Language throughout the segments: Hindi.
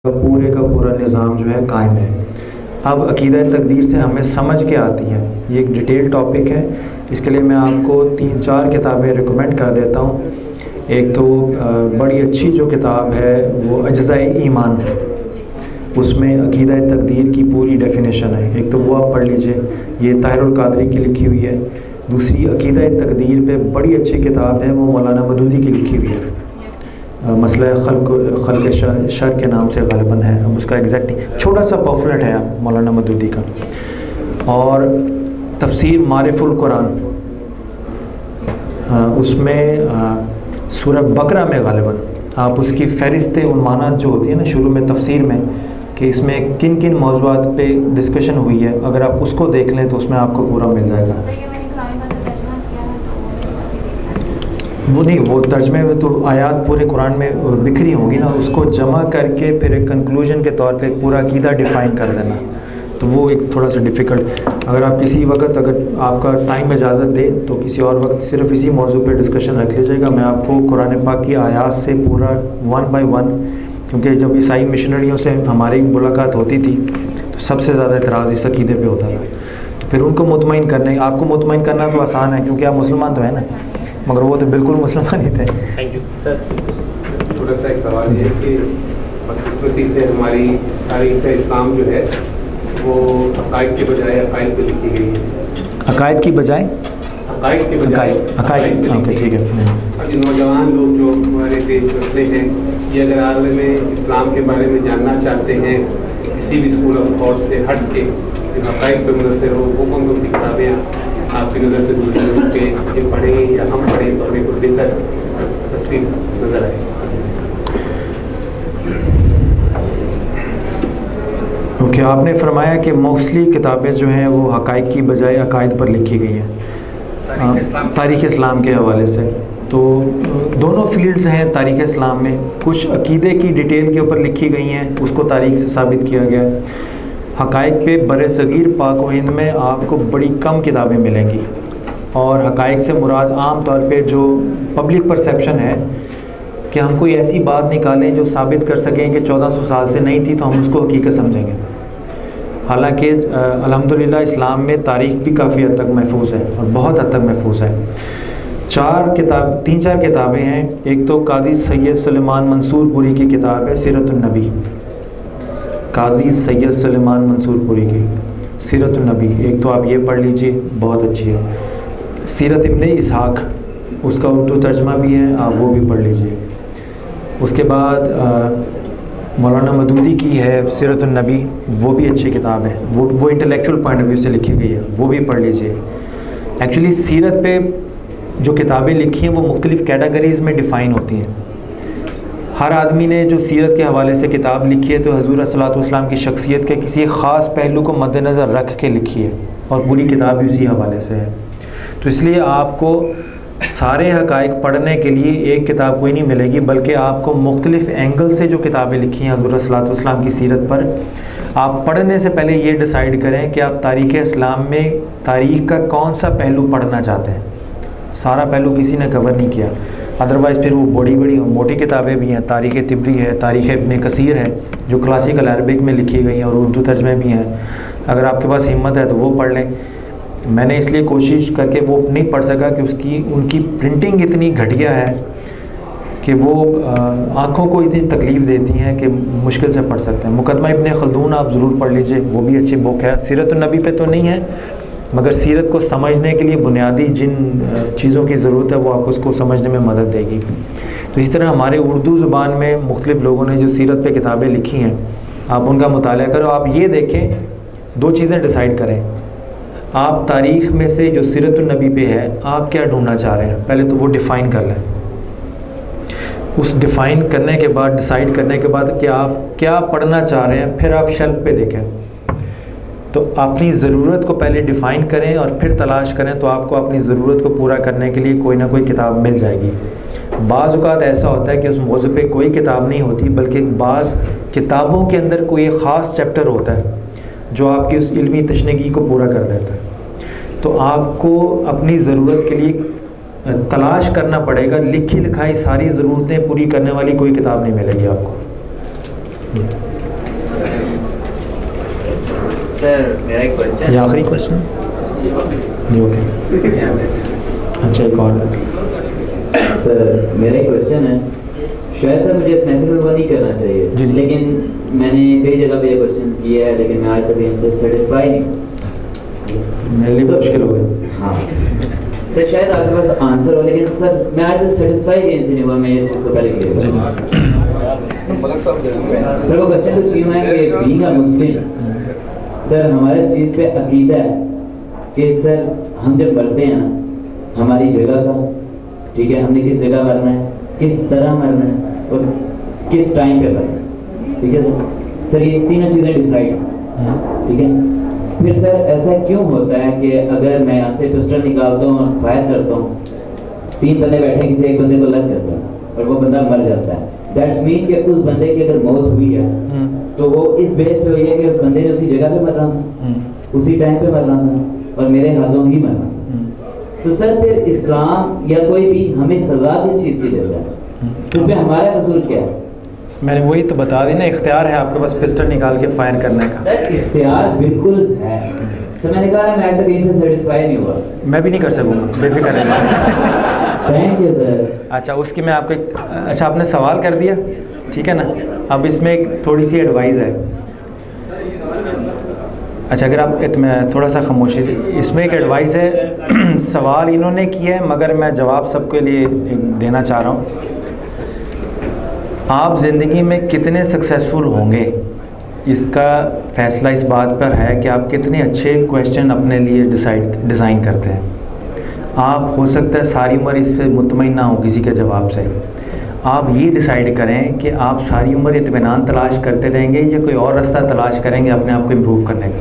पूरे का पूरा निज़ाम जो है कायम है। अब अकीदा तकदीर से हमें समझ के आती है, ये एक डिटेल टॉपिक है। इसके लिए मैं आपको 3-4 किताबें रिकमेंड कर देता हूँ। एक तो बड़ी अच्छी जो किताब है वो अज्ज़ाए ईमान, उसमें अकीदा तकदीर की पूरी डेफिनेशन है। एक तो वो आप पढ़ लीजिए, ये ताहिरुल कादरी की लिखी हुई है। दूसरी अकीदा तकदीर पे बड़ी अच्छी किताब है, वो मौलाना मदूदी की लिखी हुई है, मसला खल्क़ शर के नाम से ग़ालिबन है। अब उसका एग्जैक्ट छोटा सा पॉफलेट है मौलाना मदूदी का। और तफसीर मारिफुल कुरान, उसमें सूरह बकरा में ग़ालिबन आप उसकी फ़हरिस्त उन्मानात जो होती है ना शुरू में तफसीर में, कि इसमें किन किन मौज़ूआत पे डिस्कशन हुई है, अगर आप उसको देख लें तो उसमें आपको पूरा मिल जाएगा। वो नहीं, वो तर्जमे में तो आयात पूरे कुरान में बिखरी होंगी ना, उसको जमा करके फिर एक कंक्लूजन के तौर पे पूरा अकीदा डिफ़ाइन कर देना, तो वो एक थोड़ा सा डिफ़िकल्ट। अगर आप किसी वक्त, अगर आपका टाइम इजाज़त दे तो किसी और वक्त सिर्फ इसी मौजू पे डिस्कशन रख लीजिएगा। मैं आपको कुरान पाक की आयात से पूरा 1 बाय 1, क्योंकि जब ईसाई मिशनरियों से हमारी मुलाकात होती थी तो सबसे ज़्यादा एतराज़ इस अकीदे पे होता था। तो फिर उनको मुतमईन करने, आपको मुतमईन करना तो आसान है क्योंकि आप मुसलमान तो है ना, मगर वो तो बिल्कुल मुसलमान ही थे। Thank you sir. छोटा सा एक सवाल है कि बदकिस्मती से हमारी तारीख़ इस्लाम जो है वो अकायद के बजाय अकायद पे लिखी गई है। अकायद की बजाय अकायद के बजाय अकायद, ठीक है। अब नौजवान लोग जो हमारे देश बसते हैं, ये अगर आलम में इस्लाम के बारे में जानना चाहते हैं कि किसी भी स्कूल ऑफ थॉट से हट के अकायद पर मुनसर हो, वो कौन सी किताबें आपकी नज़र से गुजर के ये पढ़ें या हम पढ़ें तो हमें कुछ बेहतर तस्वीर नज़र आए? ओके, आपने फरमाया कि मोस्टली किताबें जो हैं वो हक़ाइक़ की बजाय अकायद पर लिखी गई हैं तारीख़ इस्लाम के हवाले से। तो दोनों फील्ड्स हैं तारीख़ इस्लाम में, कुछ अकीदे की डिटेल के ऊपर लिखी गई हैं, उसको तारीख़ से साबित किया गया है। हक़ाइक़ पे बरसगीर पाक व हिंद में आपको बड़ी कम किताबें मिलेंगी, और हक़ाइक़ से मुराद आम तौर पे जो पब्लिक परसेप्शन है कि हम कोई ऐसी बात निकालें जो साबित कर सकें कि 1400 साल से नहीं थी तो हम उसको हकीकत समझेंगे। हालांकि अल्हम्दुलिल्लाह इस्लाम में तारीख़ भी काफ़ी हद तक महफूज है और बहुत हद तक महफूज है। 3-4 किताबें हैं। एक तो काजी सैयद सुलेमान मंसूरपुरी की किताब है सीरतुन नबी, काजी सैयद सुलेमान मंसूरपुरी की सीरतुन नबी, एक तो आप ये पढ़ लीजिए, बहुत अच्छी है। सीरत इब्ने इसहाक़, उसका उर्दू तर्जमा भी है, आप वो भी पढ़ लीजिए। उसके बाद मौलाना मदूदी की है सीरतुन नबी, वो भी अच्छी किताब है, वो इंटेलेक्चुअल पॉइंट ऑफ व्यू से लिखी गई है, वो भी पढ़ लीजिए। एक्चुअली सीरत पे जो किताबें लिखी हैं वो मुख्तलिफ़ कैटेगरीज़ में डिफ़ाइन होती हैं। हर आदमी ने जो सीरत के हवाले से किताब लिखी है तो हज़ूर सल्लल्लाहु अलैहि वसल्लम की शख्सियत के किसी ख़ास पहलू को मद्देनज़र रख के लिखी है, और पूरी किताब भी उसी हवाले से है। तो इसलिए आपको सारे हक़ाइक़ पढ़ने के लिए एक किताब कोई नहीं मिलेगी, बल्कि आपको मुख्तलिफ़ एंगल से जो किताबें लिखी हैं हज़ूर सल्लल्लाहु अलैहि वसल्लम की सीरत पर, आप पढ़ने से पहले ये डिसाइड करें कि आप तारीख़ इस्लाम में तारीख़ का कौन सा पहलू पढ़ना चाहते हैं। सारा पहलू किसी ने कवर नहीं किया, अदरवाइज़ फिर वो बड़ी मोटी किताबें भी हैं। तारीख़ तिबरी है, तारीख़ इब्ने कसीर है, जो क्लासिकल अरबिक में लिखी गई हैं और उर्दू तर्जमे भी हैं। अगर आपके पास हिम्मत है तो वो पढ़ लें। मैंने इसलिए कोशिश करके वो नहीं पढ़ सका कि उनकी प्रिंटिंग इतनी घटिया है कि वो आँखों को इतनी तकलीफ़ देती हैं कि मुश्किल से पढ़ सकते हैं। मुकदमा इब्ने खल्दून आप ज़रूर पढ़ लीजिए, वो भी अच्छी बुक है। सीरतुन नबी पे तो नहीं है, मगर सीरत को समझने के लिए बुनियादी जिन चीज़ों की ज़रूरत है वो आपको उसको समझने में मदद देगी। तो इसी तरह हमारे उर्दू ज़ुबान में मुख्तलिफ़ लोगों ने जो सीरत पे किताबें लिखी हैं, आप उनका मुताला करो। आप ये देखें, 2 चीज़ें डिसाइड करें। आप तारीख़ में से जो सीरतुन नबी पे है, आप क्या ढूंढना चाह रहे हैं, पहले तो वो डिफ़ाइन कर लें। उस डिफ़ाइन करने के बाद, डिसाइड करने के बाद कि आप क्या पढ़ना चाह रहे हैं, फिर आप शेल्फ़ पे देखें। तो अपनी ज़रूरत को पहले डिफ़ाइन करें और फिर तलाश करें, तो आपको अपनी ज़रूरत को पूरा करने के लिए कोई ना कोई किताब मिल जाएगी। बाज़ औक़ात ऐसा होता है कि उस मौज़ू पे कोई किताब नहीं होती, बल्कि बाज़ किताबों के अंदर कोई एक ख़ास चैप्टर होता है जो आपकी उस इल्मी तशनीगी को पूरा कर देता है। तो आपको अपनी ज़रूरत के लिए तलाश करना पड़ेगा। लिखी लिखाई सारी ज़रूरतें पूरी करने वाली कोई किताब नहीं मिलेगी आपको। सर मेरा एक क्वेश्चन, ये आखिरी क्वेश्चन जी, ओके। अच्छा, एक और सर मेरा एक क्वेश्चन है, शायद सर मुझे इस मैसेज में वो नहीं करना चाहिए जी। लेकिन मैंने कई जगह पे ये क्वेश्चन किया है लेकिन मैं आज तक इनसे सेटिस्फाई नहीं। मेरे लिए मुश्किल हो गया। हाँ सर, शायद आपके पास आंसर हो लेकिन सर मैं आज तक सेटिस्फाई कैसे नहीं हुआ। मैं ये चीज़ को पहले क्लियर जी करूँ। सर वो क्वेश्चन कुछ यूँ है कि बीइंग अ मुस्लिम, सर हमारे इस चीज़ पे अकीदा है कि सर हम जब मरते हैं ना, हमारी जगह का, ठीक है, हमने किस जगह मरना है, किस तरह मरना है और किस टाइम पे मरना है, ठीक है सर ये तीनों चीज़ें डिसाइड, ठीक है। फिर सर ऐसा क्यों होता है कि अगर मैं यहाँ से पिस्टल निकालता हूँ और फायर करता हूँ, 3 बंदे बैठे हैं, किसी एक बंदे को लग जाता है और वो बंदा मर जाता है, दैट्स मीन कि उस बंदे की अगर मौत हुई है तो वो इस बेस पे हुई है कि उस बंदे ने उसी जगह पे मरना था, उसी टाइम पे मरना था और मेरे हाथों ही मरना था। तो सर फिर इस्लाम या कोई भी हमें सजा किस चीज़ की देता है, तो इसमें हमारा कसूर क्या है? मैंने वही तो बता दी ना, इख्तियार है आपके पास पिस्टल निकाल के फायर करने का। सर इख्तियार बिल्कुल है सर, मैंने कहा मैं आज तक कहीं से सेटिस्फाई नहीं हुआ। मैं भी नहीं कर सकूँगा, बेफिक्र है। Thank you sir. अच्छा, उसकी मैं आपको अच्छा आपने सवाल कर दिया, ठीक है ना। अब इसमें एक थोड़ी सी एडवाइस है। अच्छा, अगर आप मैं थोड़ा सा खामोशी से, इसमें एक एडवाइस है। सवाल इन्होंने किया है मगर मैं जवाब सबके लिए देना चाह रहा हूँ। आप ज़िंदगी में कितने सक्सेसफुल होंगे इसका फ़ैसला इस बात पर है कि आप कितने अच्छे क्वेश्चन अपने लिए डिज़ाइन करते हैं। आप हो सकता है सारी उम्र इससे मुतमईन ना हो किसी के जवाब से। आप ये डिसाइड करें कि आप सारी उम्र इत्मीनान तलाश करते रहेंगे या कोई और रास्ता तलाश करेंगे अपने आप को इम्प्रूव करने का।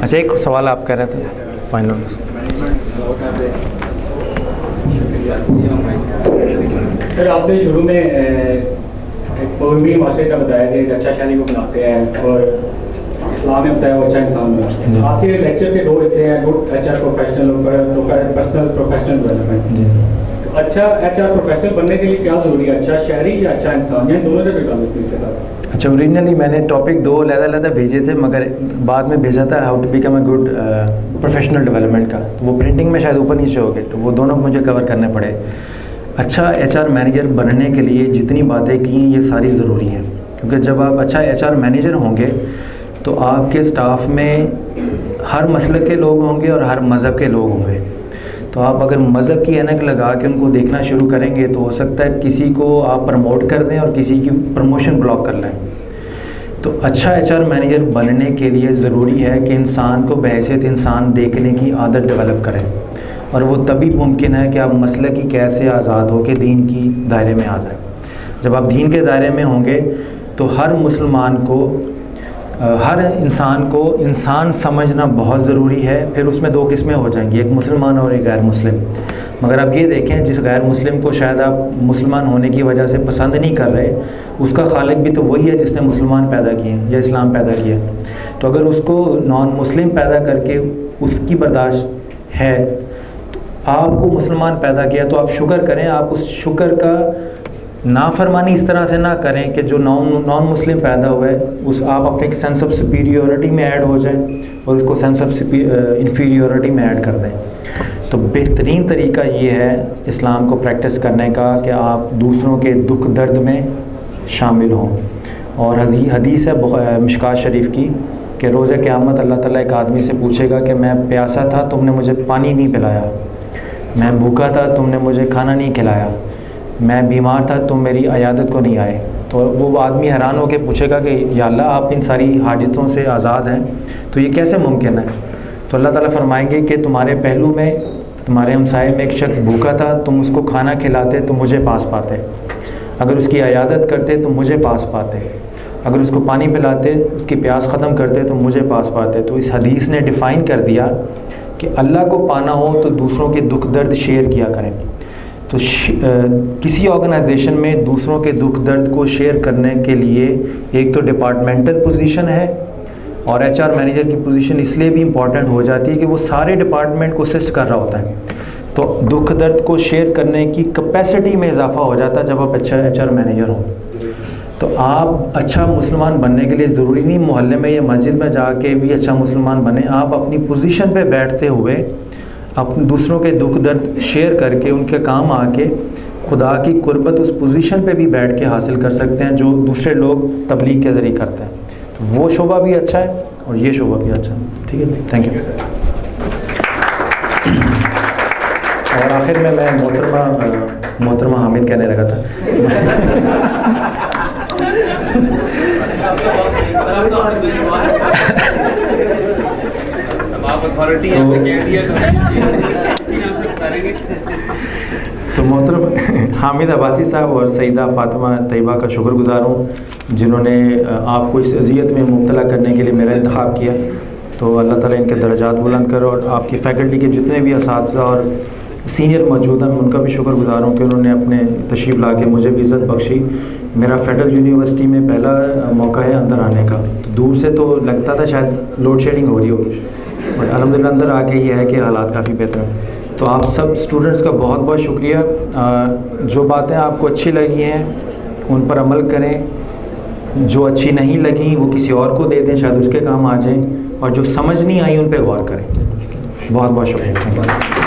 अच्छा, एक सवाल आप कह रहे थे फाइनल। सर आपने शुरू में एक पूर्वी माशरे का बताया कि एक अच्छा शहरी को बनाते हैं और इस्लाम में बताया वो अच्छा इंसान बना। आपके लेक्चर के 2 हिस्से हैं, गुड HR प्रोफेशनल और पर्सनल प्रोफेशनल डेवलपमेंट। तो अच्छा HR प्रोफेशनल बनने के लिए क्या ज़रूरी है, अच्छा शहरी या अच्छा इंसान, या दोनों का भी ताल्लुक इसके साथ? अच्छा, ओरिजिनली मैंने टॉपिक 2 अलग-अलग भेजे थे मगर बाद में भेजा था how to become a good professional development का। तो वो प्रिंटिंग में शायद ऊपर नीचे हो गए, तो वो दोनों मुझे कवर करने पड़े। अच्छा HR मैनेजर बनने के लिए जितनी बातें की ये सारी ज़रूरी हैं, क्योंकि जब आप अच्छा HR मैनेजर होंगे तो आपके स्टाफ में हर मसलक के लोग होंगे और हर मज़हब के लोग होंगे। तो आप अगर मज़हब की ऐनक लगा के उनको देखना शुरू करेंगे तो हो सकता है किसी को आप प्रमोट कर दें और किसी की प्रमोशन ब्लॉक कर लें। तो अच्छा HR मैनेजर बनने के लिए ज़रूरी है कि इंसान को बहैसियत इंसान देखने की आदत डेवलप करें, और वो तभी मुमकिन है कि आप मसलक की कैसे आज़ाद हो के दीन की दायरे में आ जाए। जब आप दीन के दायरे में होंगे तो हर मुसलमान को हर इंसान को इंसान समझना बहुत ज़रूरी है। फिर उसमें 2 किस्में हो जाएंगी, एक मुसलमान और एक गैर मुस्लिम। मगर आप ये देखें, जिस गैर मुस्लिम को शायद आप मुसलमान होने की वजह से पसंद नहीं कर रहे, उसका खालिक भी तो वही है जिसने मुसलमान पैदा किए या इस्लाम पैदा किया। तो अगर उसको नॉन मुस्लिम पैदा करके उसकी बर्दाश्त है, तो आपको मुसलमान पैदा किया तो आप शुक्र करें। आप उस शुक्र का नाफरमानी इस तरह से ना करें कि जो नॉन मुस्लिम पैदा हुआ है उस आप अपने एक सेंस ऑफ सुपीरियोरिटी में ऐड हो जाएं और उसको सेंस ऑफ इन्फीरियोरिटी में ऐड कर दें। तो बेहतरीन तरीका ये है इस्लाम को प्रैक्टिस करने का कि आप दूसरों के दुख दर्द में शामिल हों। और हदीस है मिशकात शरीफ की कि रोज़े क़यामत अल्लाह ताला एक आदमी से पूछेगा कि मैं प्यासा था, तुमने मुझे पानी नहीं पिलाया, मैं भूखा था, तुमने मुझे खाना नहीं खिलाया, मैं बीमार था, तुम मेरी अयादत को नहीं आए। तो वो आदमी हैरान होकर पूछेगा कि या अल्लाह, आप इन सारी हाजतों से आज़ाद हैं, तो ये कैसे मुमकिन है? तो अल्लाह ताला फरमाएंगे कि तुम्हारे पहलू में, तुम्हारे हमसाए में एक शख्स भूखा था, तुम उसको खाना खिलाते तो मुझे पास पाते, अगर उसकी अयादत करते तो मुझे पास पाते, अगर उसको पानी पिलाते, उसकी प्यास ख़त्म करते तो मुझे पास पाते। तो इस हदीस ने डिफ़ाइन कर दिया कि अल्लाह को पाना हो तो दूसरों के दुख दर्द शेयर किया करें। तो किसी ऑर्गेनाइजेशन में दूसरों के दुख दर्द को शेयर करने के लिए एक तो डिपार्टमेंटल पोजीशन है और HR मैनेजर की पोजीशन इसलिए भी इम्पॉर्टेंट हो जाती है कि वो सारे डिपार्टमेंट को असिस्ट कर रहा होता है, तो दुख दर्द को शेयर करने की कैपेसिटी में इजाफा हो जाता है जब आप अच्छा HR मैनेजर हो। तो आप अच्छा मुसलमान बनने के लिए ज़रूरी नहीं मोहल्ले में या मस्जिद में जाके भी अच्छा मुसलमान बने, आप अपनी पोजीशन पे बैठते हुए अपने दूसरों के दुख दर्द शेयर करके उनके काम आके खुदा की कुर्बत उस पोजीशन पे भी बैठ के हासिल कर सकते हैं जो दूसरे लोग तबलीग के ज़रिए करते हैं। तो वो शोबा भी अच्छा है और ये शोबा भी अच्छा है। ठीक है, थैंक यू। और आखिर में मैं मोहतरमा हामिद कहने लगा था। तो मोहतरम हामिद अब्बासी साहब और सईदा फ़ातिमा तैयबा का शुक्रगुज़ार हूँ जिन्होंने आपको इस अज़ियत में मुब्तला करने के लिए मेरा इंतखाब किया। तो अल्लाह ताला इनके दर्जात बुलंद करो और आपकी फ़ैकल्टी के जितने भी असातिज़ा और सीनियर मौजूद हैं उनका भी शुक्रगुज़ार हूँ कि उन्होंने अपने तशरीफ़ ला के मुझे भी इज़्ज़त बख्शी। मेरा फेडरल यूनिवर्सिटी में पहला मौका है अंदर आने का। तो दूर से तो लगता था शायद लोड शेडिंग हो रही होगी, बट अल्हम्दुलिल्लाह अंदर आके ये है कि हालात काफ़ी बेहतर हैं। तो आप सब स्टूडेंट्स का बहुत बहुत शुक्रिया। जो बातें आपको अच्छी लगी हैं उन पर अमल करें, जो अच्छी नहीं लगी वो किसी और को दे दें, शायद उसके काम आ जाएं, और जो समझ नहीं आई उन पर गौर करें। बहुत बहुत शुक्रिया।